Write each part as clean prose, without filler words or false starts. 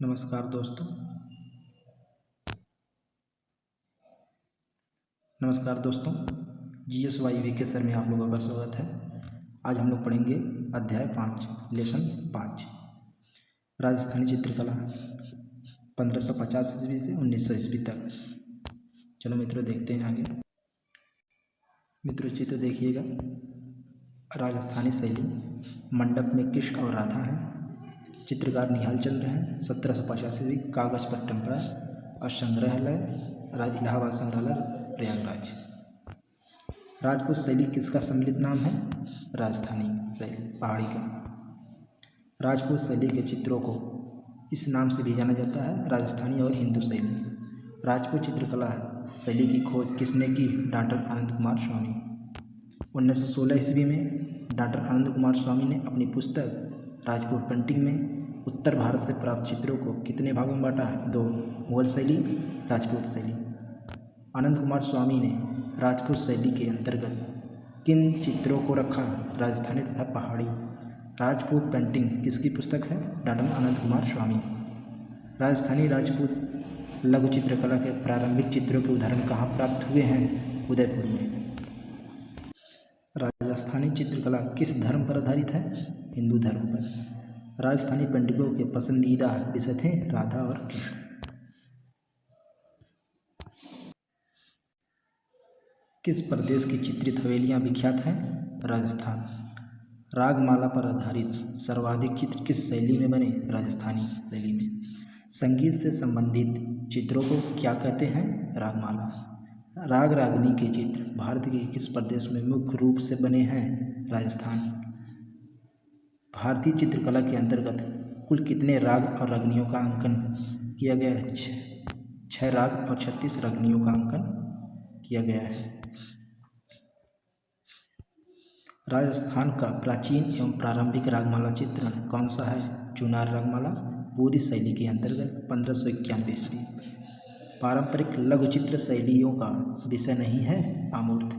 नमस्कार दोस्तों। GSY VK sir में आप लोगों का स्वागत है। आज हम लोग पढ़ेंगे अध्याय 5 लेसन 5 राजस्थानी चित्रकला 1550 ईस्वी से 1900 ईस्वी तक। चलो मित्रों देखते हैं आगे। मित्रों चित्र देखिएगा। राजस्थानी शैली, मंडप में कृष्ण और राधा हैं। चित्रकार निहाल चंद्र हैं। 1785 ईस्वी, कागज पर टेम्परा और संग्रहालय इलाहाबाद संग्रहालय प्रयागराज। राजपूत शैली किसका सम्मिलित नाम है? राजस्थानी शैली, पहाड़ी का। राजपूत शैली के चित्रों को इस नाम से भी जाना जाता है, राजस्थानी और हिंदू शैली। राजपूत चित्रकला शैली की खोज किसने की? डॉक्टर आनंद कुमार स्वामी। 1916 ईस्वी में डॉक्टर आनंद कुमार स्वामी ने अपनी पुस्तक राजपूत पेंटिंग में उत्तर भारत से प्राप्त चित्रों को कितने भागों में बांटा? 2। मुगल शैली, राजपूत शैली। आनंद कुमार स्वामी ने राजपूत शैली के अंतर्गत किन चित्रों को रखा? राजस्थानी तथा पहाड़ी। राजपूत पेंटिंग किसकी पुस्तक है? डॉक्टर आनंद कुमार स्वामी। राजस्थानी राजपूत लघु चित्रकला के प्रारंभिक चित्रों के उदाहरण कहाँ प्राप्त हुए हैं? उदयपुर में। राजस्थानी चित्रकला किस धर्म पर आधारित है? हिंदू धर्म पर। राजस्थानी पंडितों के पसंदीदा विषय थे राधा और कृष्ण। किस प्रदेश की चित्रित हवेलियां विख्यात हैं? राजस्थान। रागमाला पर आधारित सर्वाधिक चित्र किस शैली में बने? राजस्थानी शैली में। संगीत से संबंधित चित्रों को क्या कहते हैं? रागमाला। राग रागनी के चित्र भारत के किस प्रदेश में मुख्य रूप से बने हैं? राजस्थान। भारतीय चित्रकला के अंतर्गत कुल कितने राग और रागनियों का अंकन किया गया है? 6 राग और 36 रागनियों का अंकन किया गया है। राजस्थान का प्राचीन एवं प्रारंभिक रागमाला चित्रण कौन सा है? चुनार रागमाला, पूरी शैली के अंतर्गत 1591 ईस्वी। पारंपरिक लघु चित्र शैलियों का विषय नहीं है आमूर्त।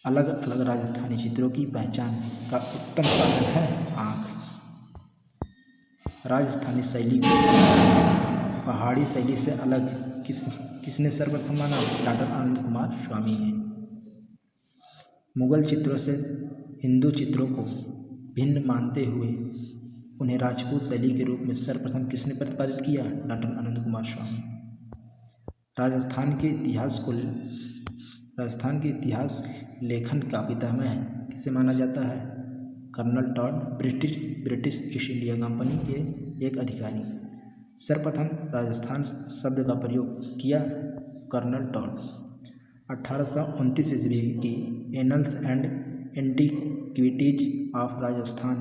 अलग अलग राजस्थानी चित्रों की पहचान का उत्तम साधन है आँख। राजस्थानी शैली को पहाड़ी शैली से अलग किसने सर्वप्रथम माना? डॉक्टर आनंद कुमार स्वामी ने। मुगल चित्रों से हिंदू चित्रों को भिन्न मानते हुए उन्हें राजपूत शैली के रूप में सर्वप्रथम किसने प्रतिपादित किया? डॉक्टर आनंद कुमार स्वामी। राजस्थान के इतिहास लेखन का पितामह किसे माना जाता है? Colonel Tod, British East India Company के एक अधिकारी। सर्वप्रथम राजस्थान शब्द का प्रयोग किया कर्नल टॉड। 1829 ईस्वी की annals and antiquities of Rajasthan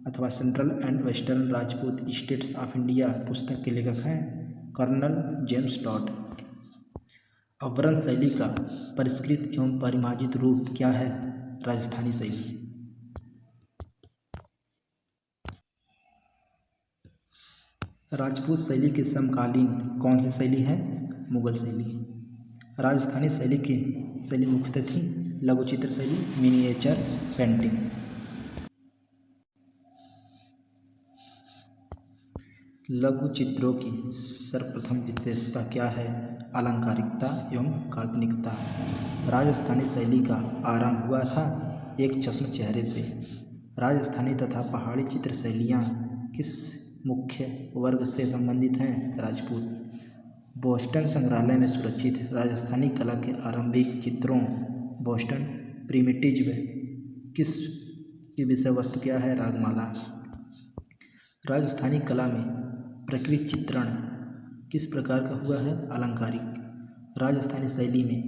अथवा central and western Rajput states of India पुस्तक के लेखक हैं कर्नल जेम्स टॉड। अवरण शैली का परिष्कृत एवं परिमार्जित रूप क्या है? राजस्थानी शैली। राजपूत शैली के समकालीन कौन सी शैली है? मुगल शैली। राजस्थानी शैली मुख्यतः थी लघु चित्र शैली, मिनिएचर पेंटिंग। लघु चित्रों की सर्वप्रथम विशेषता क्या है? अलंकारिकता एवं काल्पनिकता। राजस्थानी शैली का आरंभ हुआ था एक चश्म चेहरे से। राजस्थानी तथा पहाड़ी चित्र शैलियाँ किस मुख्य वर्ग से संबंधित हैं? राजपूत। बोस्टन संग्रहालय में सुरक्षित राजस्थानी कला के आरंभिक चित्रों बोस्टन प्रिमिटिव किस की विषय वस्तु क्या है? रागमाला। राजस्थानी कला में प्रकृति चित्रण किस प्रकार का हुआ है? अलंकारिक। राजस्थानी शैली में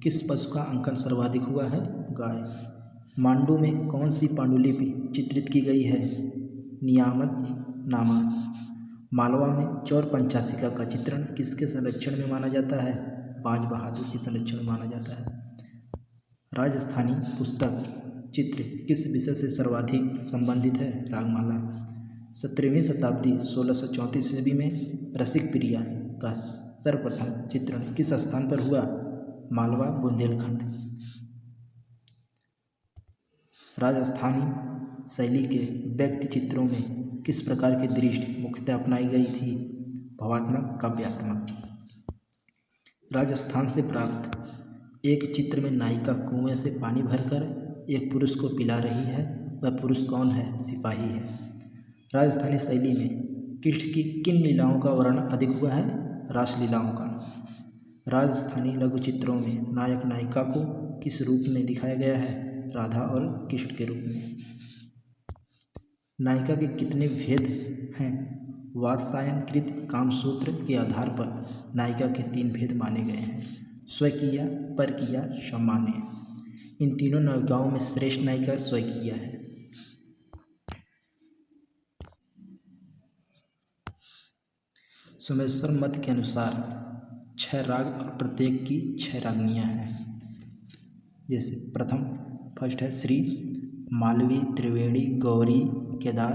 किस पशु का अंकन सर्वाधिक हुआ है? गाय। मांडू में कौन सी पांडुलिपि चित्रित की गई है? नियामत नामा। मालवा में चौर पंचाशिका का चित्रण किसके संरक्षण में माना जाता है? बाज बहादुर के संरक्षण में माना जाता है। राजस्थानी पुस्तक चित्र किस विषय से सर्वाधिक संबंधित है? रागमाला। 17वीं शताब्दी 1634 ईस्वी में रसिक प्रिया का सर्वप्रथम चित्रण किस स्थान पर हुआ? मालवा, बुंदेलखंड। राजस्थानी शैली के व्यक्ति चित्रों में किस प्रकार की दृष्टि मुख्यतः अपनाई गई थी? भावात्मक, काव्यात्मक। राजस्थान से प्राप्त एक चित्र में नायिका कुएं से पानी भरकर एक पुरुष को पिला रही है। वह पुरुष कौन है? सिपाही है। राजस्थानी शैली में कृष्ण की किन लीलाओं का वर्णन अधिक हुआ है? रासलीलाओं का। राजस्थानी लघु चित्रों में नायक नायिका को किस रूप में दिखाया गया है? राधा और कृष्ण के रूप में। नायिका के कितने भेद हैं? वात्सायनकृत कामसूत्र के आधार पर नायिका के 3 भेद माने गए हैं: स्वकीय, परकीय, सामान्य। इन तीनों नायिकाओं में श्रेष्ठ नायिका स्वकीय है। सोमेश्वर मत के अनुसार 6 राग और प्रत्येक की 6 रागनियाँ हैं। जैसे फर्स्ट है श्री, मालवी, त्रिवेणी, गौरी, केदार,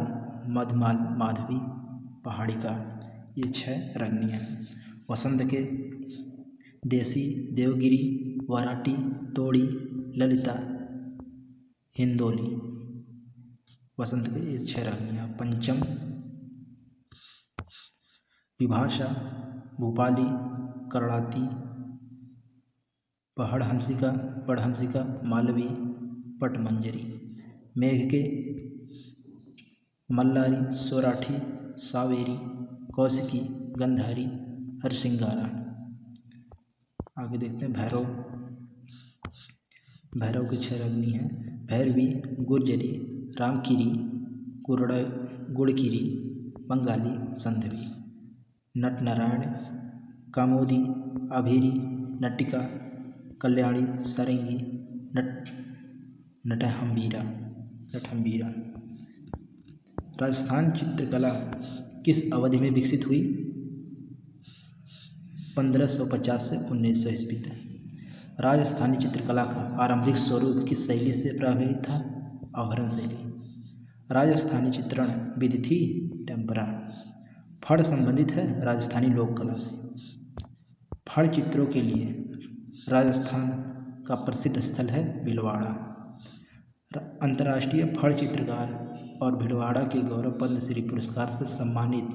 मधुमाल, माधवी, पहाड़िका। ये 6 रागनियाँ हैं। वसंत के देसी, देवगिरी, वराटी, तोड़ी, ललिता, हिंदोली। वसंत के ये 6 रागनियाँ। पंचम विभाषा, भूपाली, करणाती, पहाड़हंसिका, बड़हंसिका, मालवी, पटमंजरी। मेघ के मल्लारी, सोराठी, सावेरी, कौशिकी, गंधारी, हरसिंगारा। आगे देखते हैं भैरव। भैरव की 6 रागनी हैं: भैरवी, गुर्जरी, रामकीरी, गुड़कीरी, बंगाली, संधवी। नटनारायण, कामोदी, आभीरी, नटिका, कल्याणी, सारंगी, नटहंबीरा। राजस्थान चित्रकला किस अवधि में विकसित हुई? 1550 से 1900 ईस्वी तक। राजस्थानी चित्रकला का आरंभिक स्वरूप किस शैली से प्रभावित था? अवहरण शैली। राजस्थानी चित्रण विधि थी टेम्परा। फड़ संबंधित है राजस्थानी लोक कला से। फड़ चित्रों के लिए राजस्थान का प्रसिद्ध स्थल है भीलवाड़ा। अंतर्राष्ट्रीय फड़ चित्रकार और भीलवाड़ा के गौरव पद्मश्री पुरस्कार से सम्मानित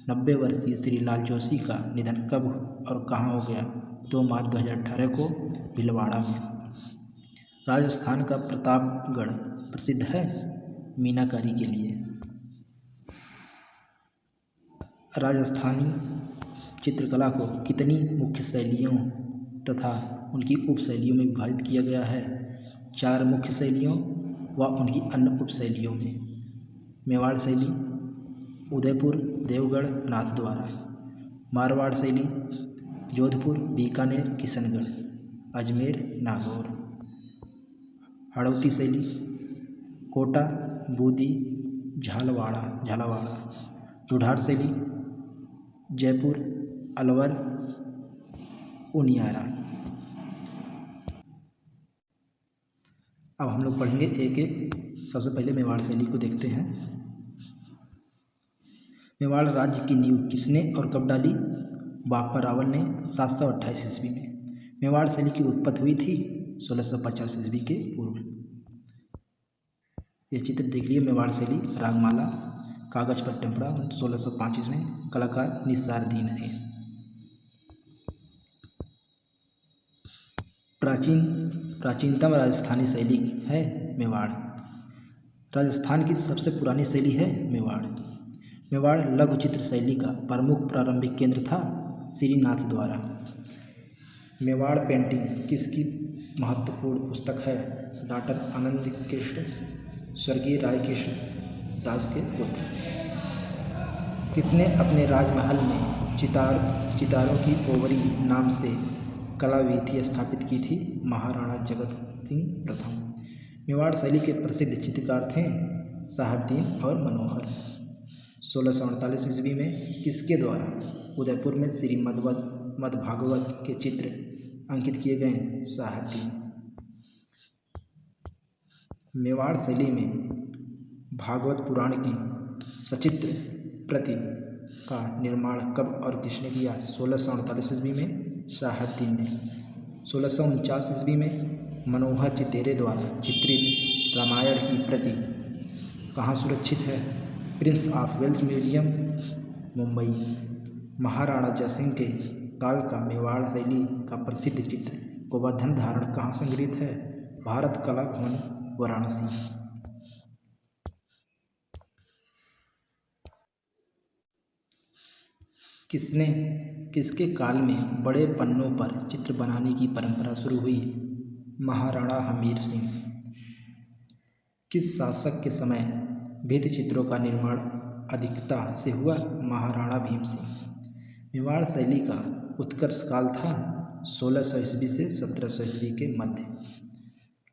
90 वर्षीय श्री लाल जोशी का निधन कब और कहाँ हो गया? 2 मार्च 2018 को भीलवाड़ा में। राजस्थान का प्रतापगढ़ प्रसिद्ध है मीनाकारी के लिए। राजस्थानी चित्रकला को कितनी मुख्य शैलियों तथा उनकी उपशैलियों में विभाजित किया गया है? 4 मुख्य शैलियों व उनकी अन्य उपशैलियों में। मेवाड़ शैली, उदयपुर, देवगढ़, नाथद्वारा। मारवाड़ शैली, जोधपुर, बीकानेर, किशनगढ़, अजमेर, नागौर। हड़ौती शैली, कोटा, बूंदी, झालावाड़। ढूंढार शैली, जयपुर, अलवर, उनियारा। अब हम लोग पढ़ेंगे एक एक। सबसे पहले मेवाड़ शैली को देखते हैं। मेवाड़ राज्य की नींव किसने और कब डाली? बागपा रावल ने 728 ईस्वी में। मेवाड़ शैली की उत्पत्ति हुई थी 1650 ईस्वी के पूर्व। ये चित्र देख लिए मेवाड़ शैली। रागमाला, कागज पर टेम्परा 1605 ईस्वी में। कलाकार निसारदीन है। प्राचीनतम राजस्थानी शैली है मेवाड़। राजस्थान की सबसे पुरानी शैली है मेवाड़। मेवाड़ लघु चित्र शैली का प्रमुख प्रारंभिक केंद्र था श्रीनाथ द्वारा। मेवाड़ पेंटिंग किसकी महत्वपूर्ण पुस्तक है? डॉक्टर आनंद कृष्ण, स्वर्गीय राय कृष्ण दास के पुत्र। किसने अपने राजमहल में चितारों की ओवरी नाम से कलावीथी स्थापित की थी? महाराणा जगत सिंह प्रथम। मेवाड़ शैली के प्रसिद्ध चित्रकार थे साहबदीन और मनोहर। 1648 ईस्वी में किसके द्वारा उदयपुर में श्री मद्भागवत के चित्र अंकित किए गए? साहबदीन। मेवाड़ शैली में भागवत पुराण की सचित्र प्रति का निर्माण कब और किसने किया? 1648 ईस्वी में साहबदीन ने। 1649 ईस्वी में मनोहर चितेरे द्वारा चित्रित रामायण की प्रति कहाँ सुरक्षित है? Prince of Wales museum, Mumbai. Maharana Jaisingh के काल का मेवाड़ शैली का प्रसिद्ध चित्र गोवर्धन धारण कहाँ संग्रहित है? भारत कला भवन, वाराणसी। किसके काल में बड़े पन्नों पर चित्र बनाने की परंपरा शुरू हुई? महाराणा हमीर सिंह। किस शासक के समय भित्ति चित्रों का निर्माण अधिकता से हुआ? महाराणा भीम सिंह। मेवाड़ शैली का उत्कर्ष काल था 1600 ईस्वी से 1700 ईस्वी के मध्य।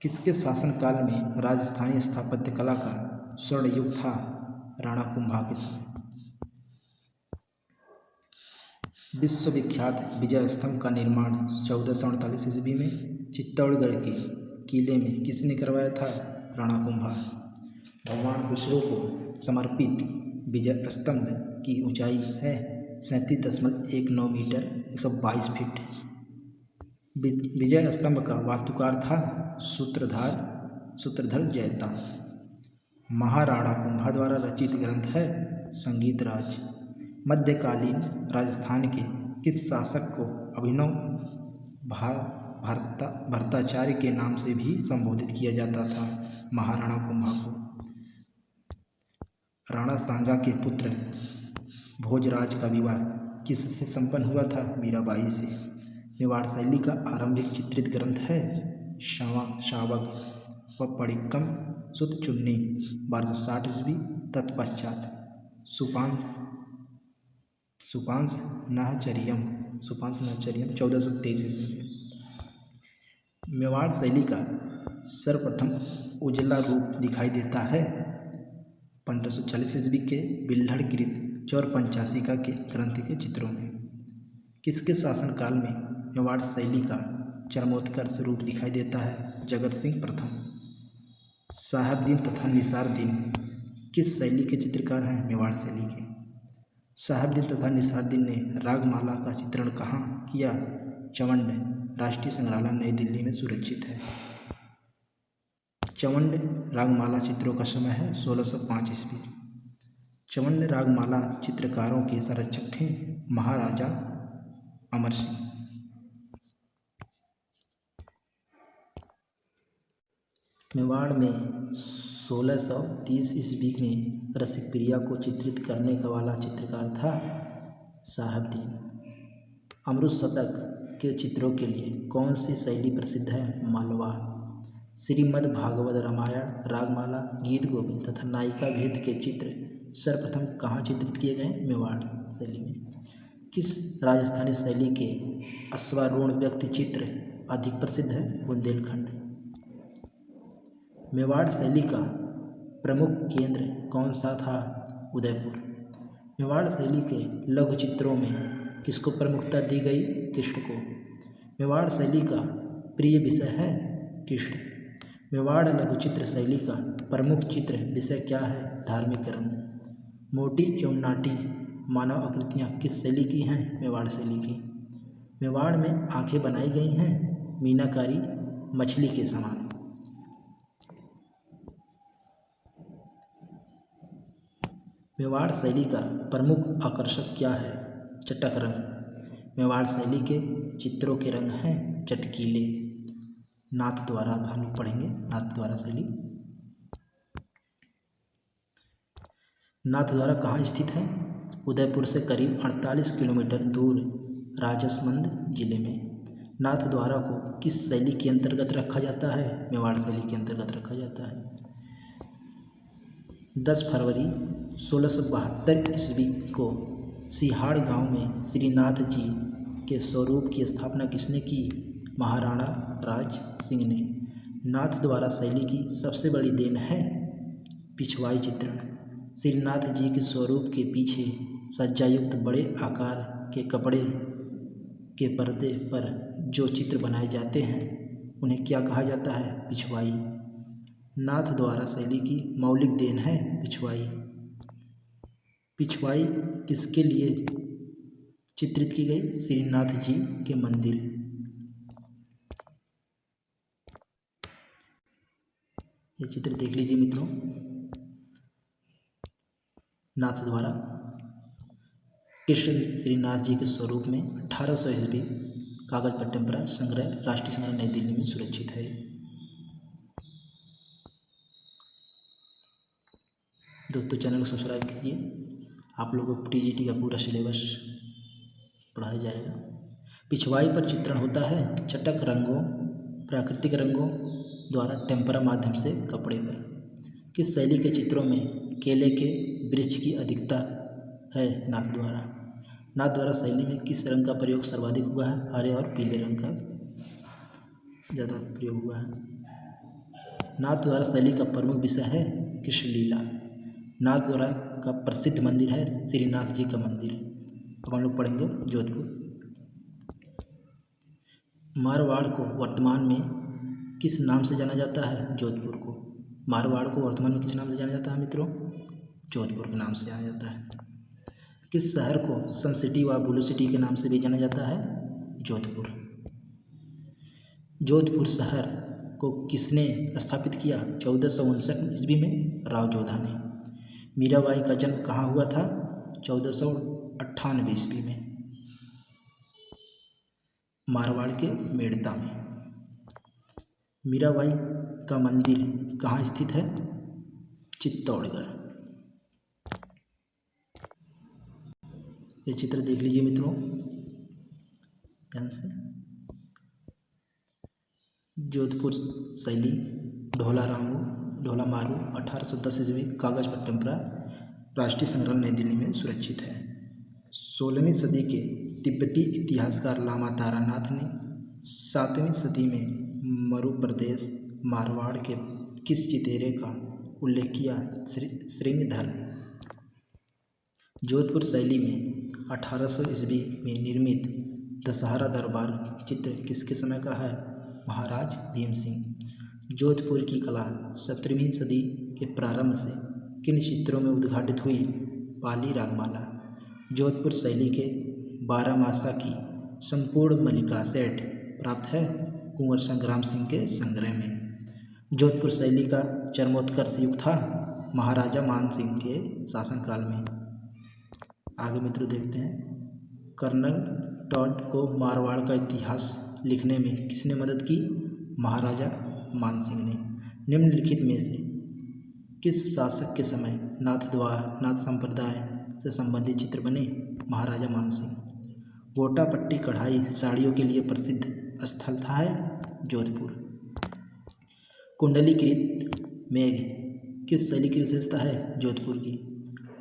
किसके शासनकाल में राजस्थानी स्थापत्य कला का स्वर्ण युग था? राणा कुंभा के समय। विश्वविख्यात विजय स्तंभ का निर्माण 1448 ईस्वी में चित्तौड़गढ़ के किले में किसने करवाया था? राणा कुंभा। भगवान विष्णु को समर्पित विजय स्तंभ की ऊंचाई है 37.19 मीटर 122 फीट। विजय स्तंभ का वास्तुकार था सूत्रधर जैता। महाराणा कुंभा द्वारा रचित ग्रंथ है संगीत राज। मध्यकालीन राजस्थान के किस शासक को अभिनव भरताचार्य के नाम से भी संबोधित किया जाता था? महाराणा कुंभा को। राणा सांगा के पुत्र भोजराज का विवाह किससे संपन्न हुआ था? मीराबाई से। मेवाड़ शैली का आरंभिक चित्रित ग्रंथ है शावक व पडिक्कम सुत चुन्नी 1260 ईस्वी। तत्पश्चात सुपांश नहचरियम 1423 ईस्वी में। मेवाड़ शैली का सर्वप्रथम उजला रूप दिखाई देता है 1540 ईस्वी के बिल्हड़कृत चौर पंचाशिका के ग्रंथ के चित्रों में। किसके शासनकाल में मेवाड़ शैली का चरमोत्कर्ष रूप दिखाई देता है? जगत सिंह प्रथम। साहेबदीन तथा निसारदीन किस शैली के चित्रकार हैं? मेवाड़ शैली के। साहेबदीन तथा निसारदीन ने रागमाला का चित्रण कहाँ किया? चवंड राष्ट्रीय संग्रहालय नई दिल्ली में सुरक्षित है। चवंड रागमाला चित्रों का समय है 1605 ईस्वी। चवंड रागमाला चित्रकारों के संरक्षक थे महाराजा अमर सिंह। मेवाड़ में 1630 ईस्वी में रसिकप्रिया को चित्रित करने वाला चित्रकार था साहेबदीन। अमृत शतक के चित्रों के लिए कौन सी शैली प्रसिद्ध है? मालवा। श्रीमद् भागवत रामायण, रागमाला, गीत गोविंद तथा नायिका भेद के चित्र सर्वप्रथम कहाँ चित्रित किए गए? मेवाड़ शैली में। किस राजस्थानी शैली के अश्वारूढ़ व्यक्ति चित्र अधिक प्रसिद्ध है? बुंदेलखंड। मेवाड़ शैली का प्रमुख केंद्र कौन सा था? उदयपुर। मेवाड़ शैली के लघु चित्रों में किसको प्रमुखता दी गई? कृष्ण को। मेवाड़ शैली का प्रिय विषय है कृष्ण। मेवाड़ लघु चित्र शैली का प्रमुख चित्र विषय क्या है? धार्मिक ग्रंथ। मोटी एवं नाटी मानव आकृतियाँ किस शैली की हैं? मेवाड़ शैली की। मेवाड़ में आंखें बनाई गई हैं मीनाकारी मछली के समान। मेवाड़ शैली का प्रमुख आकर्षक क्या है? चटक रंग। मेवाड़ शैली के चित्रों के रंग हैं चटकीले। नाथद्वारा हम लोग पढ़ेंगे नाथद्वारा शैली। नाथद्वारा कहाँ स्थित है? उदयपुर से करीब 48 किलोमीटर दूर राजसमंद जिले में। नाथद्वारा को किस शैली के अंतर्गत रखा जाता है? मेवाड़ शैली के अंतर्गत रखा जाता है। 10 फरवरी 1672 ईस्वी को सिहाड़ गांव में श्रीनाथ जी के स्वरूप की स्थापना किसने की? महाराणा राज सिंह ने। नाथद्वारा शैली की सबसे बड़ी देन है पिछवाई चित्रण। श्रीनाथ जी के स्वरूप के पीछे सज्जायुक्त बड़े आकार के कपड़े के पर्दे पर जो चित्र बनाए जाते हैं उन्हें क्या कहा जाता है? पिछवाई। नाथद्वारा शैली की मौलिक देन है पिछवाई। पिछवाई किसके लिए चित्रित की गई? श्रीनाथ जी के मंदिर। ये चित्र देख लीजिए मित्रों। नाथ द्वारा कृष्ण श्रीनाथ जी के स्वरूप में 1800 ईस्वी कागज पर टेम्परा संग्रह राष्ट्रीय संग्रह नई दिल्ली में सुरक्षित है। दोस्तों चैनल को सब्सक्राइब कीजिए, आप लोगों को टीजीटी का पूरा सिलेबस पढ़ाया जाएगा। पिछवाई पर चित्रण होता है चटक रंगों प्राकृतिक रंगों द्वारा टेम्परा माध्यम से कपड़े पर। किस शैली के चित्रों में केले के वृक्ष की अधिकता है? नाथ द्वारा शैली में किस रंग का प्रयोग सर्वाधिक हुआ है? हरे और पीले रंग का ज़्यादा प्रयोग हुआ है। नाथ द्वारा शैली का प्रमुख विषय है कृष्णलीला। नाथ द्वारा का प्रसिद्ध मंदिर है श्रीनाथ जी का मंदिर। अब हम लोग पढ़ेंगे जोधपुर। मारवाड़ को वर्तमान में किस नाम से जाना जाता है? जोधपुर को। मारवाड़ को वर्तमान में किस नाम से जाना जाता है मित्रों? जोधपुर के नाम से जाना जाता है। किस शहर को सन सिटी व ब्लू सिटी के नाम से भी जाना जाता है? जोधपुर। जोधपुर शहर को किसने स्थापित किया? 1459 ईस्वी में राव जोधा ने। मीराबाई का जन्म कहाँ हुआ था? 1498 ईस्वी में मारवाड़ के मेड़ता में। मीराबाई का मंदिर कहाँ स्थित है? चित्तौड़गढ़। ये चित्र देख लीजिए मित्रों ध्यान से। जोधपुर शैली ढोला मारू 1810 ईस्वी कागज पर टेम्परा राष्ट्रीय संग्रह नई दिल्ली में सुरक्षित है। 16वीं सदी के तिब्बती इतिहासकार लामा तारानाथ ने 7वीं सदी में मरु प्रदेश मारवाड़ के किस चितेरे का उल्लेख किया? श्रृंगधर। जोधपुर शैली में 1800 ईस्वी में निर्मित दशहरा दरबार चित्र किसके समय का है? महाराज भीम सिंह। जोधपुर की कला 17वीं सदी के प्रारंभ से किन चित्रों में उद्घाटित हुई? पाली रागमाला। जोधपुर शैली के 12 मासा की संपूर्ण मलिका सेट प्राप्त है कुंवर संग्राम सिंह के संग्रह में। जोधपुर शैली का चरमोत्कर्ष युग था महाराजा मान सिंह के शासनकाल में। आगे मित्रों देखते हैं। कर्नल टॉड को मारवाड़ का इतिहास लिखने में किसने मदद की? महाराजा मान सिंह ने। निम्नलिखित में से किस शासक के समय नाथ संप्रदाय से संबंधित चित्र बने? महाराजा मान सिंह। गोटा पट्टी कढ़ाई साड़ियों के लिए प्रसिद्ध स्थल था है जोधपुर। कुंडलीकृत मेघ किस शैली की विशेषता है? जोधपुर की।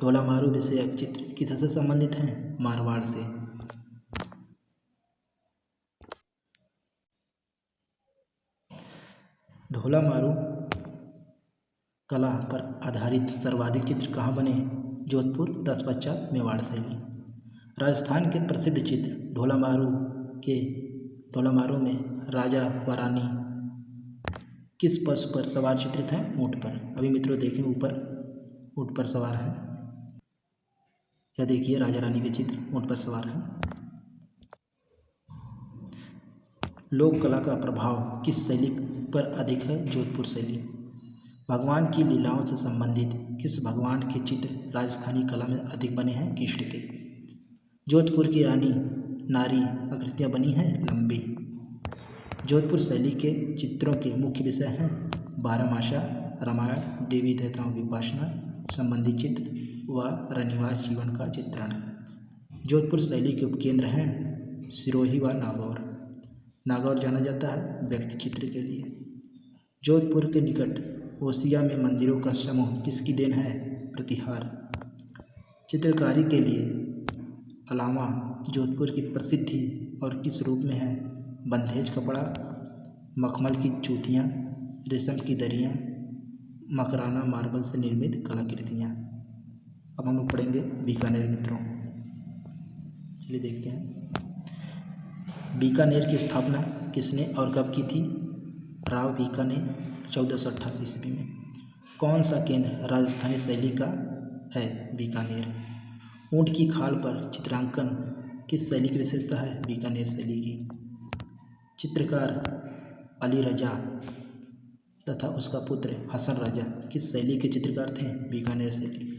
ढोला मारू विषयक चित्र किससे संबंधित हैं? मारवाड़ से। ढोला मारू कला पर आधारित सर्वाधिक चित्र कहाँ बने? जोधपुर तत्पश्चात मेवाड़ शैली। राजस्थान के प्रसिद्ध चित्र ढोला मारू में राजा व रानी किस पशु पर सवार चित्रित हैं? ऊँट पर। अभी मित्रों देखें ऊपर ऊँट पर सवार है। यह देखिए राजा रानी के चित्र ऊँट पर सवार हैं। लोक कला का प्रभाव किस शैली पर अधिक है? जोधपुर शैली। भगवान की लीलाओं से संबंधित किस भगवान के चित्र राजस्थानी कला में अधिक बने हैं? कृष्ण के। जोधपुर की रानी नारी आकृतियाँ बनी हैं लंबी। जोधपुर शैली के चित्रों के मुख्य विषय हैं 12 मासा, रामायण, देवी देवताओं की उपासना संबंधी चित्र व रनिवास जीवन का चित्रण। जोधपुर शैली के उपकेंद्र हैं सिरोही व नागौर। नागौर जाना जाता है व्यक्ति चित्र के लिए। जोधपुर के निकट ओसिया में मंदिरों का समूह किसकी देन है? प्रतिहार। चित्रकारी के लिए अलावा जोधपुर की प्रसिद्धि और किस रूप में है? बंधेज कपड़ा, मखमल की चूतियाँ, रेशम की दरियाँ, मकराना मार्बल से निर्मित कलाकृतियाँ। अब हम लोग पढ़ेंगे बीकानेर मित्रों। चलिए देखते हैं। बीकानेर की स्थापना किसने और कब की थी? राव बीकानेर 1488 ईस्वी में। कौन सा केंद्र राजस्थानी शैली का है? बीकानेर। ऊँट की खाल पर चित्रांकन किस शैली की विशेषता है? बीकानेर शैली की। चित्रकार अली रजा तथा उसका पुत्र हसन रजा किस शैली के चित्रकार थे? बीकानेर शैली।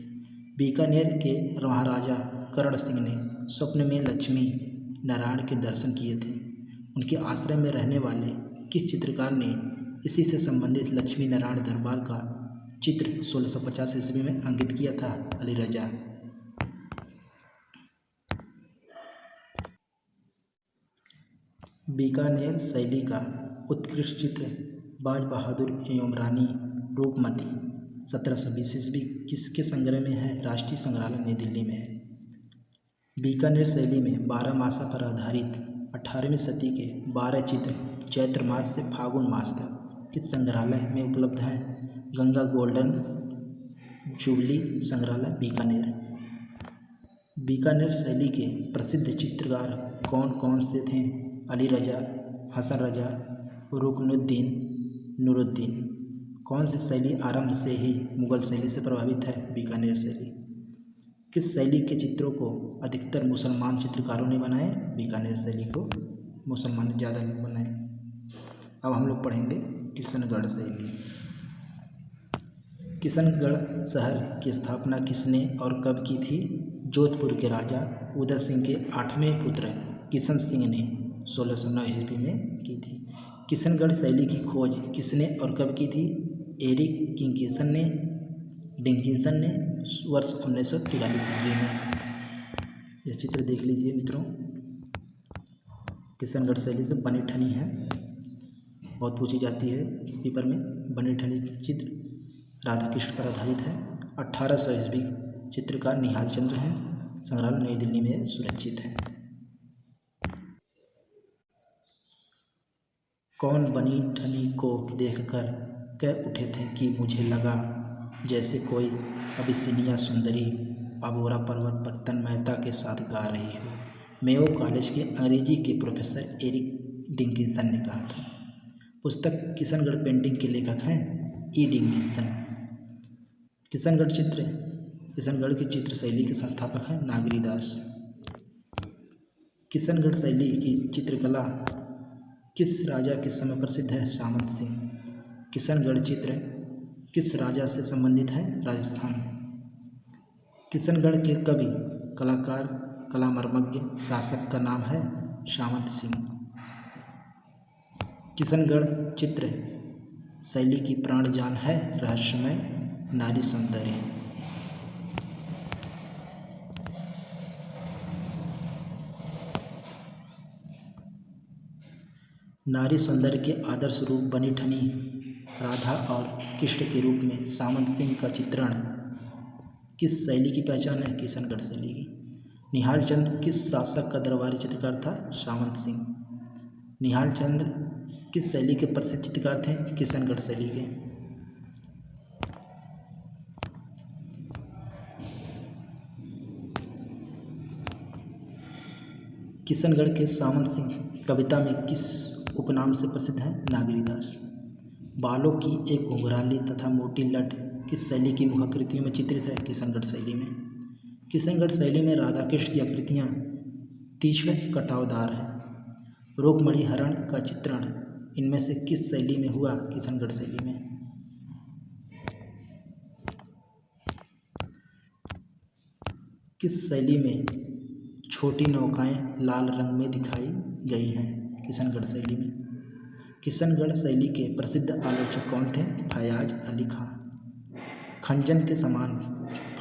बीकानेर के महाराजा करण सिंह ने स्वप्न में लक्ष्मी नारायण के दर्शन किए थे। उनके आश्रम में रहने वाले किस चित्रकार ने इसी से संबंधित लक्ष्मी नारायण दरबार का चित्र 1650 ईस्वी में अंकित किया था? अली रजा। बीकानेर शैली का उत्कृष्ट चित्र बाज बहादुर एवं रानी रूपमती 1720 ईस्वी किसके संग्रह में है? राष्ट्रीय संग्रहालय नई दिल्ली में है। बीकानेर शैली में 12 मासा पर आधारित 18वीं सदी के 12 चित्र चैत्र मास से फागुन मास तक किस संग्रहालय में उपलब्ध हैं? गंगा गोल्डन जुबली संग्रहालय बीकानेर। बीकानेर शैली के प्रसिद्ध चित्रकार कौन कौन से थे? अली रजा, हसन रजा, रुकनुद्दीन, नूरुद्दीन। कौन सी शैली आरंभ से ही मुगल शैली से प्रभावित है? बीकानेर शैली। किस शैली के चित्रों को अधिकतर मुसलमान चित्रकारों ने बनाए? बीकानेर शैली को मुसलमान ने ज़्यादा लोग बनाए। अब हम लोग पढ़ेंगे किशनगढ़ शैली। किशनगढ़ शहर की स्थापना किसने और कब की थी? जोधपुर के राजा उदय सिंह के 8वें पुत्र किशन सिंह ने 1609 ईस्वी में की थी। किशनगढ़ शैली की खोज किसने और कब की थी? एरिक डिकिंसन ने वर्ष 1943 ईस्वी में। यह चित्र देख लीजिए मित्रों। किशनगढ़ शैली से बनी ठनी है, बहुत पूछी जाती है पेपर में। बनी ठनी चित्र राधा कृष्ण पर आधारित है। 1800 ईस्वी चित्रकार निहाल चंद्र हैं। संग्रहालय नई दिल्ली में सुरक्षित है। कौन बनी ठनी को देखकर कह उठे थे कि मुझे लगा जैसे कोई अबिसिनिया सुंदरी अबोरा पर्वत पर तन्मयता के साथ गा रही हो? मेयो कॉलेज के अंग्रेजी के प्रोफेसर एरिक डिकिंसन ने कहा था। पुस्तक किशनगढ़ पेंटिंग के लेखक हैं ई डिकिंसन। किशनगढ़ की चित्र शैली के संस्थापक हैं नागरीदास। किशनगढ़ शैली की चित्रकला किस राजा के समय प्रसिद्ध है? सामंत सिंह। किशनगढ़ चित्र किस राजा से संबंधित है? राजस्थान। किशनगढ़ के कवि, कलाकार, कलामर्मज्ञ, शासक का नाम है सामंत सिंह। किशनगढ़ चित्र शैली की प्राण जान है रहस्यमय नारी सौंदर्य। नारी सौंदर्य के आदर्श रूप बनी ठनी राधा और कृष्ण के रूप में सामंत सिंह का चित्रण किस शैली की पहचान है? किशनगढ़ शैली की। निहाल चंद्र किस शासक का दरबारी चित्रकार था? सामंत सिंह। निहाल चंद्र किस शैली के प्रसिद्ध चित्रकार थे? किशनगढ़ शैली के। किशनगढ़ के सामंत सिंह कविता में किस उपनाम से प्रसिद्ध हैं? नागरीदास। बालों की एक घुंघराली तथा मोटी लट किस शैली की मुखाकृतियों में चित्रित है? किशनगढ़ शैली में। किशनगढ़ शैली में राधा कृष्ण की आकृतियाँ तीक्ष्ण कटावदार हैं। रुक्मणी हरण का चित्रण इनमें से किस शैली में हुआ? किशनगढ़ शैली में। किस शैली में छोटी नौकाएं लाल रंग में दिखाई गई हैं? किशनगढ़ शैली में। किशनगढ़ शैली के प्रसिद्ध आलोचक कौन थे? फयाज अली खां। खंजन के समान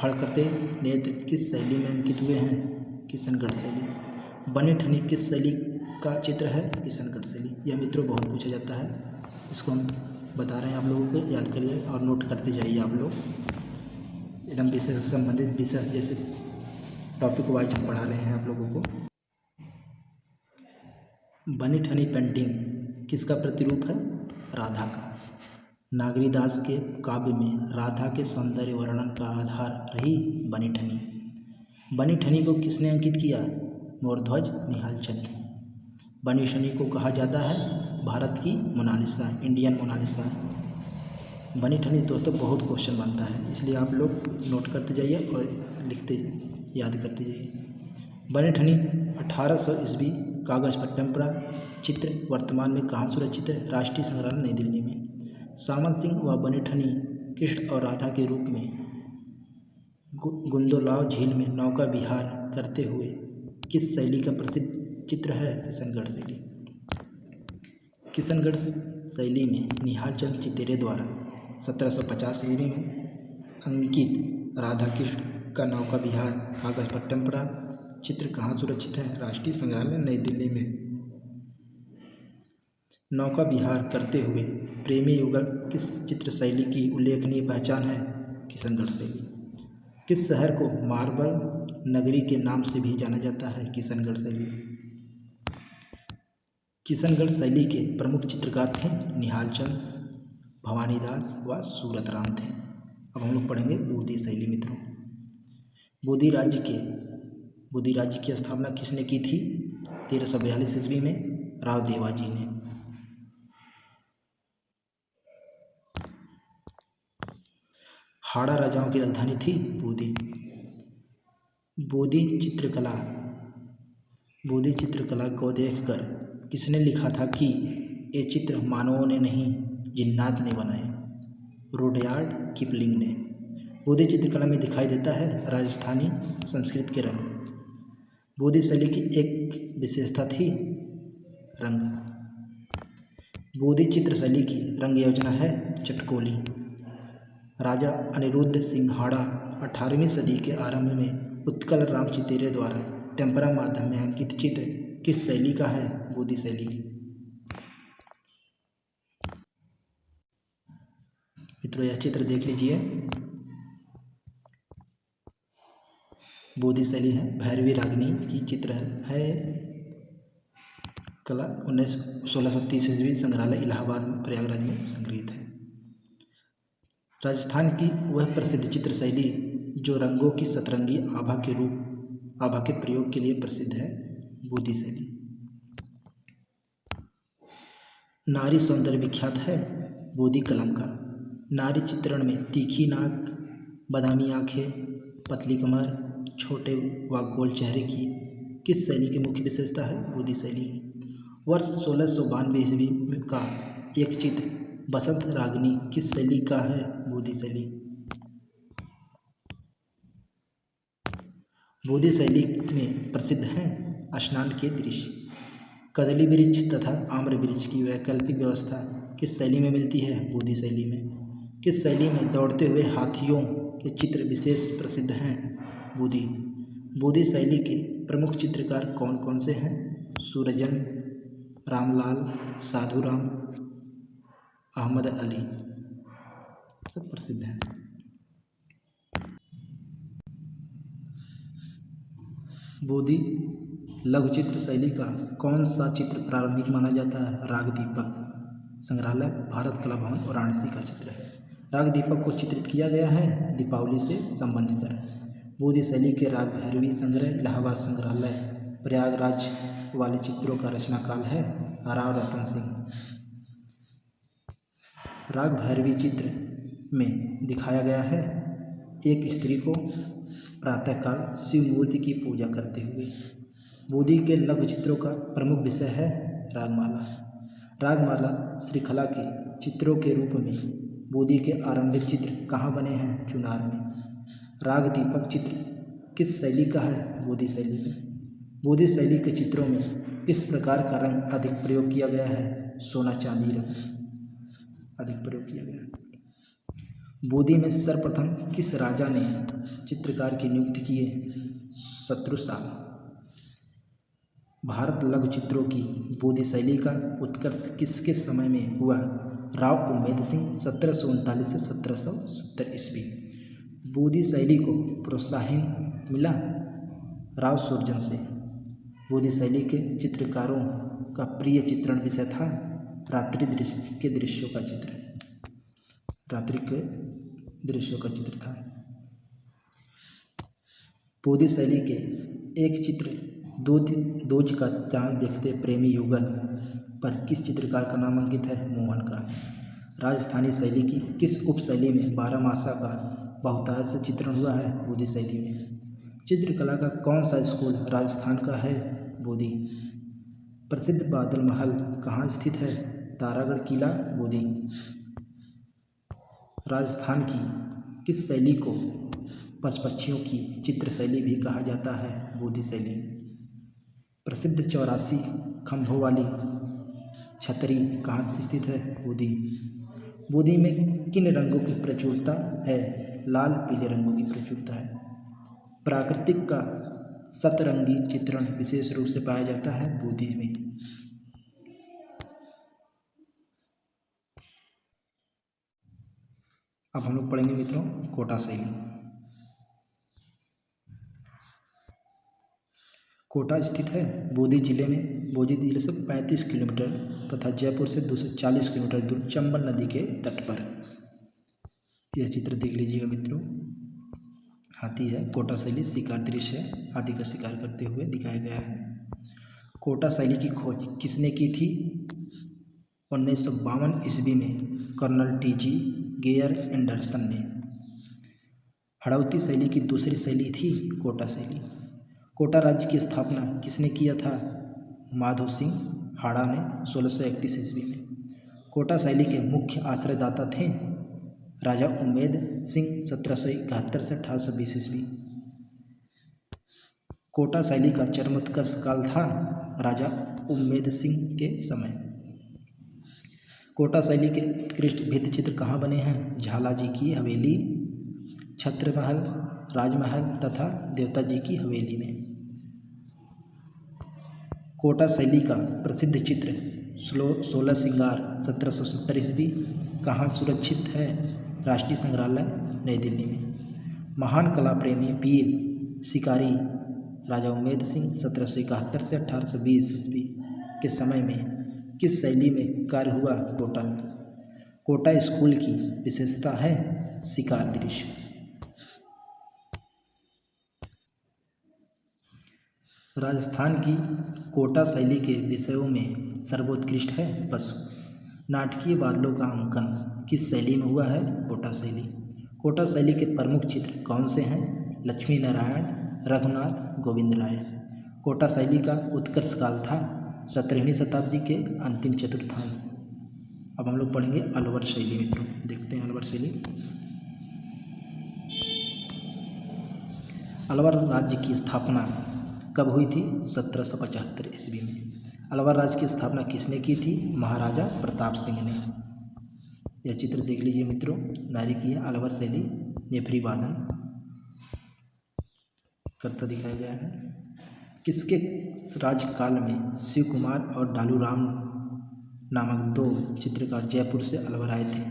फड़कते नेत्र किस शैली में अंकित हुए हैं? किशनगढ़ शैली। बनी ठनी किस शैली का चित्र है? किशनगढ़ शैली। यह मित्रों बहुत पूछा जाता है, इसको हम बता रहे हैं आप लोगों को, याद करिए और नोट करते जाइए आप लोग। एकदम विषय से संबंधित विषय जैसे टॉपिक वाइज हम पढ़ा रहे हैं आप लोगों को। बनी ठनी पेंटिंग किसका प्रतिरूप है? राधा का। नागरीदास के काव्य में राधा के सौंदर्य वर्णन का आधार रही बनी ठनी। बनी ठनी को किसने अंकित किया? मोरध्वज निहाल चंद्र। बनी ठनी को कहा जाता है भारत की मोनालिसा, इंडियन मोनालिसा। बनी ठनी दोस्तों बहुत क्वेश्चन बनता है, इसलिए आप लोग नोट करते जाइए और लिखते याद करते जाइए। बनी ठनी 1800 ईस्वी कागज़ पर टेम्परा चित्र वर्तमान में कहाँ सुरक्षित है? राष्ट्रीय संग्रहालय नई दिल्ली में। सामंत सिंह व बनी ठनी कृष्ण और राधा के रूप में गुंदोलाव झील में नौका विहार करते हुए किस शैली का प्रसिद्ध चित्र है? किशनगढ़ शैली। किशनगढ़ शैली में निहाल चंद चितेरे द्वारा 1750 ईस्वी में अंकित राधा कृष्ण का नौका विहार कागज पर टेम्परा चित्र कहाँ सुरक्षित है? राष्ट्रीय संग्रहालय नई दिल्ली में। नौका विहार करते हुए प्रेमी युगल किस चित्र शैली की उल्लेखनीय पहचान है? किशनगढ़ शैली। किस शहर को मार्बल नगरी के नाम से भी जाना जाता है? किशनगढ़ शैली। किशनगढ़ शैली के प्रमुख चित्रकार थे निहाल चंद, भवानीदास व सूरतराम थे। अब हम लोग पढ़ेंगे बूदी शैली मित्रों। बूदी राज्य की स्थापना किसने की थी? 1342 ईस्वी में राव देवाजी ने। हाड़ा राजाओं की राजधानी थी बूदी। बूदी चित्रकला को देखकर किसने लिखा था कि ये चित्र मानवों ने नहीं जिन्नात ने बनाए? रुडयार्ड किपलिंग ने। बूदी चित्रकला में दिखाई देता है राजस्थानी संस्कृति के रंग। बूदी शैली की एक विशेषता थी रंग। बूदी चित्र शैली की रंग योजना है चटकोली। राजा अनिरुद्ध सिंह हाड़ा 18वीं सदी के आरंभ में उत्कल राम चितेरे द्वारा टेम्परा माध्यम में अंकित चित्र किस शैली का है? बूदी शैली। मित्रों यह चित्र देख लीजिए, बूदी शैली है, भैरवी रागनी की चित्र है। कला 1630 ईस्वी, संग्रहालय इलाहाबाद प्रयागराज में संग्रहित है। राजस्थान की वह प्रसिद्ध चित्र शैली जो रंगों की सतरंगी आभा के प्रयोग के लिए प्रसिद्ध है, बूदी शैली। नारी सौंदर्य विख्यात है बूदी कलम का। नारी चित्रण में तीखी नाक, बादामी आंखें, पतली कमर, छोटे व गोल चेहरे की किस शैली की मुख्य विशेषता है? बूदी शैली की। वर्ष 1692 ईस्वी का एक चित्र बसंत रागनी किस शैली का है? बूदी शैली। बूदी शैली में प्रसिद्ध हैं स्नान के दृश्य। कदली वृक्ष तथा आम्र वृक्ष की वैकल्पिक व्यवस्था किस शैली में मिलती है? बूदी शैली में। किस शैली में दौड़ते हुए हाथियों के चित्र विशेष प्रसिद्ध हैं? बूदी। बूदी शैली के प्रमुख चित्रकार कौन कौन से हैं? सूरजन, रामलाल, साधुराम, अहमद अली, सब प्रसिद्ध हैं। बूदी लघु चित्र शैली का कौन सा चित्र प्रारंभिक माना जाता है? राग दीपक, संग्रहालय भारत कला भवन वाराणसी का चित्र है। राग दीपक को चित्रित किया गया है दीपावली से संबंध कर। बूदी शैली के राग भैरवी संग्रह इलाहाबाद संग्रहालय प्रयागराज वाले चित्रों का रचना काल है राव रतन सिंह। राग भैरवी चित्र में दिखाया गया है एक स्त्री को प्रातःकाल शिव मूर्ति की पूजा करते हुए। बूदी के लघु चित्रों का प्रमुख विषय है रागमाला। रागमाला श्रृंखला के चित्रों के रूप में बूदी के आरंभिक चित्र कहाँ बने हैं? चुनार में। राग दीपक चित्र किस शैली का है? बूदी शैली का। बूदी शैली के चित्रों में किस प्रकार का रंग अधिक प्रयोग किया गया है? सोना चांदी रंग अधिक प्रयोग किया गया। बूदी में सर्वप्रथम किस राजा ने चित्रकार की नियुक्ति की है? शत्रुसाल। भारत लघु चित्रों की बूदी शैली का उत्कर्ष किसके समय में हुआ? राव उम्मेद सिंह 1739 से 1770 ईस्वी। बूदी शैली को प्रोत्साहन मिला राव सूरजन से। बूदी शैली के चित्रकारों का प्रिय चित्रण विषय था रात्रि के दृश्यों का चित्र। रात्रि के दृश्यों का चित्र था। बूदी शैली के एक चित्र दोज का चांद देखते प्रेमी युगल पर किस चित्रकार का नाम अंकित है? मोहन का। राजस्थानी शैली की किस उपशैली में बारहमासा का बहुतायत से चित्रण हुआ है? बूदी शैली में। चित्रकला का कौन सा स्कूल राजस्थान का है? बूदी। प्रसिद्ध बादल महल कहाँ स्थित है? तारागढ़ किला, बूदी। राजस्थान की किस शैली को पशु पक्षियों की चित्र शैली भी कहा जाता है बोधी शैली। प्रसिद्ध 84 खंभों वाली छतरी कहाँ स्थित है? बोधी। बोधी में किन रंगों की प्रचुरता है? लाल पीले रंगों की प्रचुरता है। प्राकृतिक का सतरंगी चित्रण विशेष रूप से पाया जाता है बोधी में। अब हम लोग पढ़ेंगे मित्रों कोटा शैली। कोटा स्थित है बोधी जिले में। बोधी जिले से 35 किलोमीटर तथा जयपुर से 240 किलोमीटर दूर चंबल नदी के तट पर। यह चित्र देख लीजिएगा मित्रों। हाथी है। कोटा शैली शिकार दृश्य है। हाथी का शिकार करते हुए दिखाया गया है। कोटा शैली की खोज किसने की थी? 1952 ईस्वी में कर्नल टी.जी. गेयर एंडरसन ने। हड़ौती शैली की दूसरी शैली थी कोटा शैली। कोटा राज्य की स्थापना किसने किया था? माधो सिंह हाड़ा ने 1631 ईस्वी में। कोटा शैली के मुख्य आश्रयदाता थे राजा उम्मेद सिंह 1771 से 1820 ईस्वी। कोटा शैली का चरमोत्कर्ष काल था राजा उम्मेद सिंह के समय। कोटा शैली के उत्कृष्ट भित्ति चित्र कहाँ बने हैं? झाला जी की हवेली, छत्र महल, राजमहल तथा देवता जी की हवेली में। कोटा शैली का प्रसिद्ध चित्र 16 सिंगार 1770 ईस्वी कहाँ सुरक्षित है? राष्ट्रीय संग्रहालय नई दिल्ली में। महान कला प्रेमी वीर शिकारी राजा उम्मेद सिंह 1771 से 1820 ईस्वी के समय में किस शैली में कार्य हुआ? कोटा में। कोटा स्कूल की विशेषता है शिकार दृश्य। राजस्थान की कोटा शैली के विषयों में सर्वोत्कृष्ट है पशु। नाटकीय बादलों का अंकन किस शैली में हुआ है? कोटा शैली। कोटा शैली के प्रमुख चित्र कौन से हैं? लक्ष्मी नारायण, रघुनाथ, गोविंद राय। कोटा शैली का उत्कर्ष काल था 17वीं शताब्दी के अंतिम चतुर्थांश। अब हम लोग पढ़ेंगे अलवर शैली मित्रों। देखते हैं अलवर शैली। अलवर राज्य की स्थापना कब हुई थी? 1775 ईस्वी में। अलवर राज्य की स्थापना किसने की थी? महाराजा प्रताप सिंह ने। यह चित्र देख लीजिए मित्रों। नारी की है अलवर शैली। नेफरी वादन करता दिखाया गया है। किसके राज्यकाल में शिव कुमार और डालू राम नामक दो चित्रकार जयपुर से अलवर आए थे?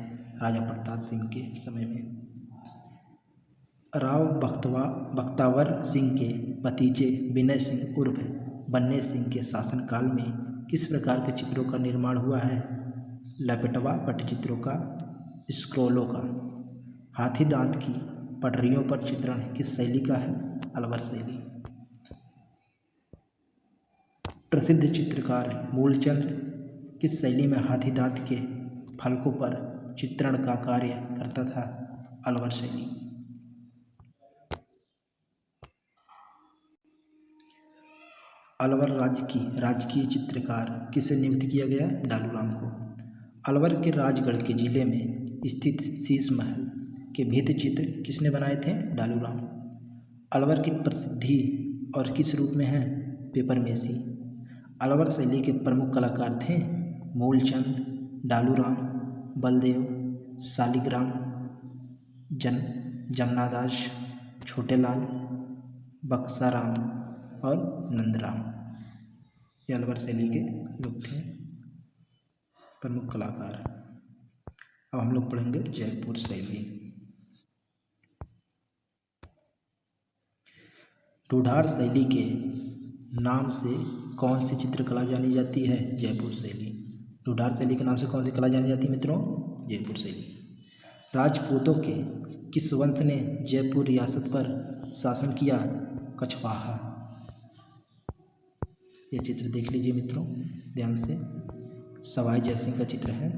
राजा प्रताप सिंह के समय में। राव बख्तावर सिंह के भतीजे विनय सिंह उर्फ बन्ने सिंह के शासनकाल में किस प्रकार के चित्रों का निर्माण हुआ है? लपेटवा पटचित्रों का, स्क्रोलों का। हाथी दांत की पटरियों पर चित्रण किस शैली का है? अलवर शैली। प्रसिद्ध चित्रकार मूलचंद किस शैली में हाथी दांत के फलकों पर चित्रण का कार्य करता था? अलवर शैली। अलवर राज्य की राजकीय चित्रकार किसे नियुक्त किया गया? डालू राम को। अलवर के राजगढ़ के जिले में स्थित शीश महल के भित्ति चित्र किसने बनाए थे? डालू राम। अलवर की प्रसिद्धि और किस रूप में है? Paper Messi. अलवर शैली के प्रमुख कलाकार थे मूलचंद, डालू राम, बलदेव, शालिग्राम, जमनादास, छोटेलाल, बक्साराम और नंदराम। ये अलवर शैली के लोग थे, प्रमुख कलाकार। अब हम लोग पढ़ेंगे जयपुर शैली। ढूढ़ार शैली के नाम से कौन सी चित्रकला जानी जाती है? जयपुर शैली। ढूढ़ार शैली के नाम से कौन सी कला जानी जाती है मित्रों? जयपुर शैली। राजपूतों के किस वंश ने जयपुर रियासत पर शासन किया? कछवाहा। यह चित्र देख लीजिए मित्रों ध्यान से। सवाई जयसिंह का चित्र है।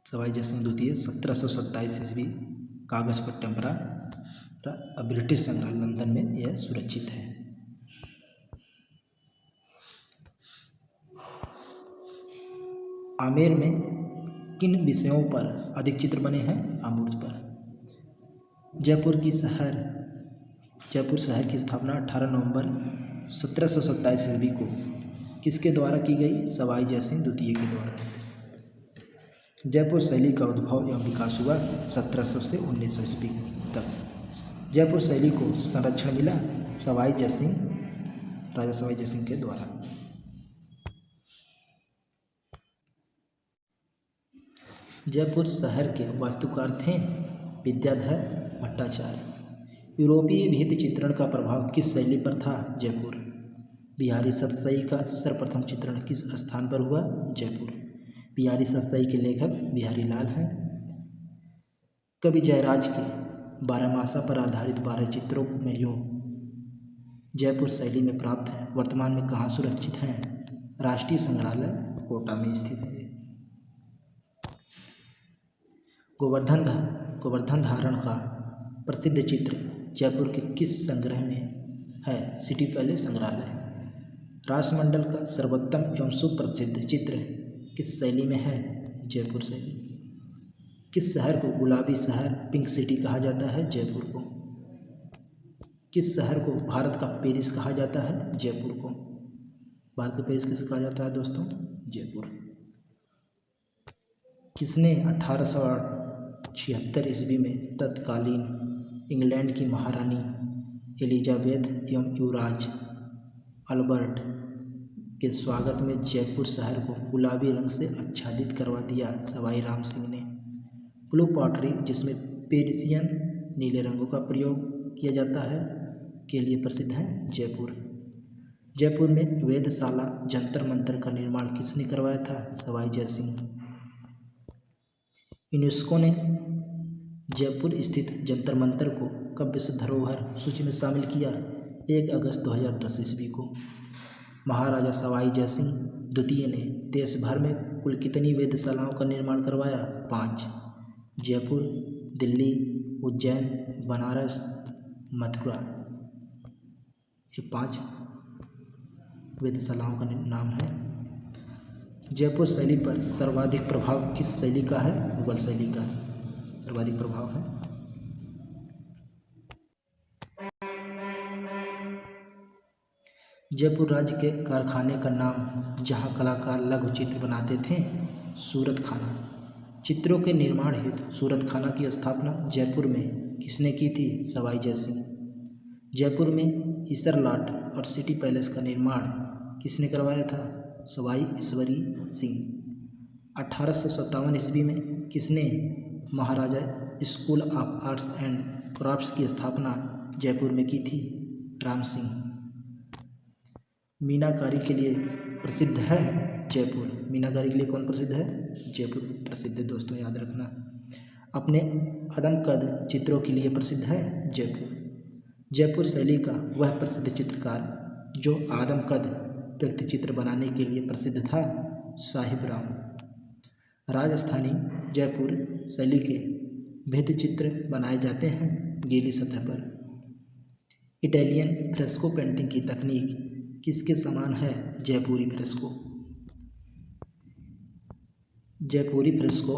सवाई जयसिंह द्वितीय 1727 ईस्वी। कागज पर टेम्परा। ब्रिटिश संग्रहालय लंदन में यह सुरक्षित है। आमेर में किन विषयों पर अधिक चित्र बने हैं? आमूर्त पर। जयपुर शहर की स्थापना 18 नवंबर 1727 ईस्वी को किसके द्वारा की गई? सवाई जयसिंह द्वितीय के द्वारा। जयपुर शैली का उद्भव एवं विकास हुआ 1700 से 1900 ईस्वी तक। जयपुर शैली को संरक्षण मिला राजा सवाई जयसिंह के द्वारा। जयपुर शहर के वास्तुकार थे विद्याधर भट्टाचार्य। यूरोपीय भित्ति चित्रण का प्रभाव किस शैली पर था? जयपुर। बिहारी सतसई का सर्वप्रथम चित्रण किस स्थान पर हुआ? जयपुर। बिहारी सतसई के लेखक बिहारी लाल हैं। कवि जयराज के 12मासा पर आधारित 12 चित्रों में यूँ जयपुर शैली में प्राप्त हैं। वर्तमान में कहाँ सुरक्षित हैं? राष्ट्रीय संग्रहालय कोटा में स्थित है। गोवर्धन धारण का प्रसिद्ध चित्र जयपुर के किस संग्रह में है? सिटी पैलेस संग्रहालय। राष्ट्रमंडल का सर्वोत्तम एवं सुप्रसिद्ध चित्र किस शैली में है? जयपुर शैली। किस शहर को गुलाबी शहर पिंक सिटी कहा जाता है? जयपुर को। किस शहर को भारत का पेरिस कहा जाता है? जयपुर को। भारत का पेरिस किसे कहा जाता है दोस्तों? जयपुर। किसने 1876 ईस्वी में तत्कालीन इंग्लैंड की महारानी एलिजाबेथ एवं युवराज अल्बर्ट के स्वागत में जयपुर शहर को गुलाबी रंग से आच्छादित करवा दिया? सवाई राम सिंह ने। ब्लू पॉटरी, जिसमें पेरिसियन नीले रंगों का प्रयोग किया जाता है, के लिए प्रसिद्ध है जयपुर। जयपुर में वेधशाला जंतर मंतर का निर्माण किसने करवाया था? सवाई जयसिंह। यूनेस्को ने जयपुर स्थित जंतर मंतर को कब विश्व धरोहर सूची में शामिल किया? 1 अगस्त 2010 ईस्वी को। महाराजा सवाई जयसिंह द्वितीय ने देश भर में कुल कितनी वेधशालाओं का निर्माण करवाया? 5। जयपुर, दिल्ली, उज्जैन, बनारस, मथुरा, ये 5 वेधशालाओं का नाम है। जयपुर शैली पर सर्वाधिक प्रभाव किस शैली का है? मुगल शैली का सर्वाधिक प्रभाव है। जयपुर राज्य के कारखाने का नाम जहाँ कलाकार लघु चित्र बनाते थे? सूरत खाना। चित्रों के निर्माण हेतु सूरत खाना की स्थापना जयपुर में किसने की थी? सवाई जयसिंह। जयपुर में ईसरलाट और सिटी पैलेस का निर्माण किसने करवाया था? सवाई ईश्वरी सिंह। 1857 ईस्वी में किसने Maharaja school of arts and crafts की स्थापना जयपुर में की थी? राम सिंह। मीनाकारी के लिए प्रसिद्ध है जयपुर। मीनाकारी के लिए कौन प्रसिद्ध है? जयपुर प्रसिद्ध है दोस्तों, याद रखना। अपने अदमकद चित्रों के लिए प्रसिद्ध है जयपुर। जयपुर शैली का वह प्रसिद्ध चित्रकार जो आदमकद व्यक्ति चित्र बनाने के लिए प्रसिद्ध था? साहिब राम। राजस्थानी जयपुर शैली के भित्ति चित्र बनाए जाते हैं गीली सतह पर। इटालियन फ्रेस्को पेंटिंग की तकनीक किसके समान है? जयपुरी फ्रेस्को। जयपुरी फ्रेस्को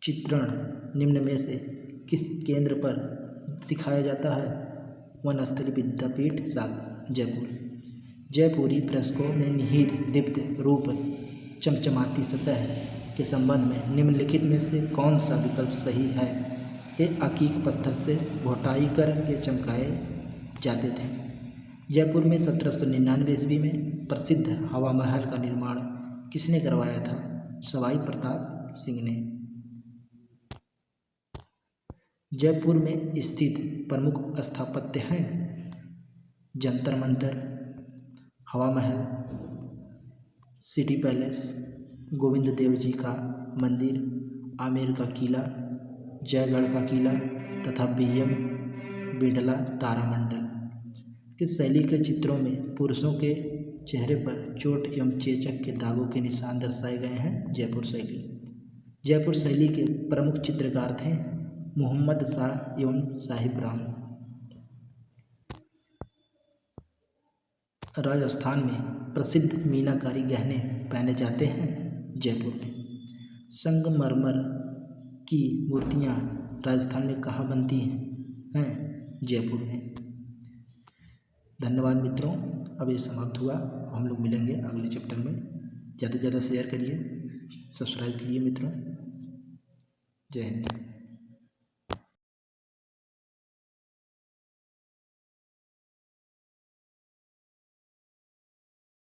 चित्रण निम्न में से किस केंद्र पर दिखाया जाता है? वनस्थली विद्यापीठ जयपुर। जयपुरी फ्रेस्को में निहित दीप्त रूप चमचमाती सतह के संबंध में निम्नलिखित में से कौन सा विकल्प सही है? ये अकीक पत्थर से घोटाई कर के चमकाए जाते थे। जयपुर में 1799 ईस्वी में प्रसिद्ध हवा महल का निर्माण किसने करवाया था? सवाई प्रताप सिंह ने। जयपुर में स्थित प्रमुख स्थापत्य हैं जंतर मंतर, हवा महल, सिटी पैलेस, गोविंद देव जी का मंदिर, आमेर का किला, जयगढ़ का किला तथा बीएम बिड़ला तारामंडल। किस शैली के चित्रों में पुरुषों के चेहरे पर चोट एवं चेचक के दागों के निशान दर्शाए गए हैं? जयपुर शैली। जयपुर शैली के प्रमुख चित्रकार थे मोहम्मद शाह एवं साहिब राम। राजस्थान में प्रसिद्ध मीनाकारी गहने पहने जाते हैं जयपुर में। संगमरमर की मूर्तियाँ राजस्थान में कहाँ बनती हैं? जयपुर में। धन्यवाद मित्रों, अब ये समाप्त हुआ। हम लोग मिलेंगे अगले चैप्टर में। ज़्यादा से ज़्यादा शेयर करिए, सब्सक्राइब करिए मित्रों। जय हिंद।